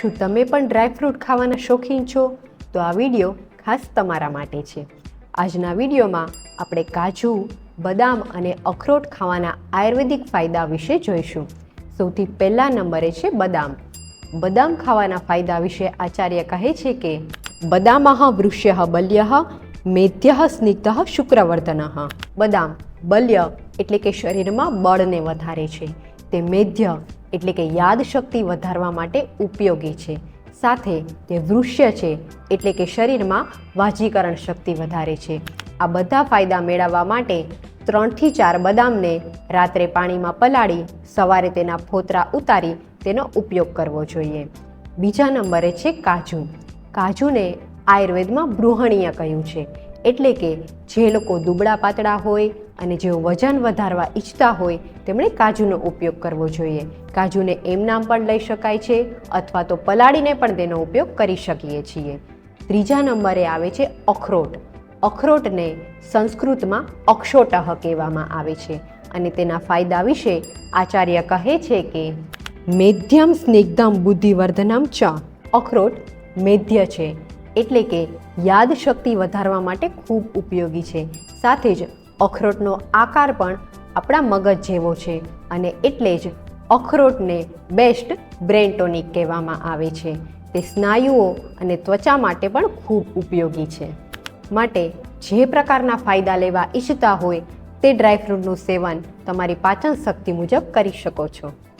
શું તમે પણ ડ્રાયફ્રૂટ ખાવાના શોખીન છો? તો આ વિડીયો ખાસ તમારા માટે છે. આજના વિડીયોમાં આપણે કાજુ, બદામ અને અખરોટ ખાવાના આયુર્વેદિક ફાયદા વિશે જોઈશું. સૌથી પહેલા નંબરે છે બદામ. બદામ ખાવાના ફાયદા વિશે આચાર્ય કહે છે કે બદામઃ વૃષ્યઃ બલ્યઃ મેધ્યઃ સ્નિગ્ધઃ શુક્રવર્ધનઃ. બદામ બલ્ય એટલે કે શરીરમાં બળને વધારે છે. તે મેધ્ય એટલે કે યાદશક્તિ વધારવા માટે ઉપયોગી છે. સાથે તે વૃષ્ય છે એટલે કે શરીરમાં વાજીકરણ શક્તિ વધારે છે. આ બધા ફાયદા મેળવવા માટે 3 થી 4 બદામને રાત્રે પાણીમાં પલાળી સવારે તેના ફોતરા ઉતારી તેનો ઉપયોગ કરવો જોઈએ. બીજા નંબરે છે કાજુ. કાજુને આયુર્વેદમાં બૃહણીય કહ્યું છે, એટલે કે જે લોકો દુબળા પાતળા હોય અને જેઓ વજન વધારવા ઈચ્છતા હોય તેમણે કાજુનો ઉપયોગ કરવો જોઈએ. કાજુને એમનામ પણ લઈ શકાય છે અથવા તો પલાળીને પણ તેનો ઉપયોગ કરી શકીએ છીએ. ત્રીજા નંબરે આવે છે અખરોટ. અખરોટને સંસ્કૃતમાં અક્ષોટઃ કહેવામાં આવે છે અને તેના ફાયદા વિશે આચાર્ય કહે છે કે મેધ્યમ સ્નિગ્ધમ બુદ્ધિવર્ધનમ ચ. અખરોટ મેધ્ય છે એટલે કે યાદશક્તિ વધારવા માટે ખૂબ ઉપયોગી છે. સાથે જ અખરોટનો આકાર પણ આપણા મગજ જેવો છે અને એટલે જ અખરોટને બેસ્ટ બ્રેન ટોનિક કહેવામાં આવે છે. તે સ્નાયુઓ અને ત્વચા માટે પણ ખૂબ ઉપયોગી છે. માટે જે પ્રકારના ફાયદા લેવા ઈચ્છતા હોય તે ડ્રાયફ્રૂટનું સેવન તમારી પાચન શક્તિ મુજબ કરી શકો છો.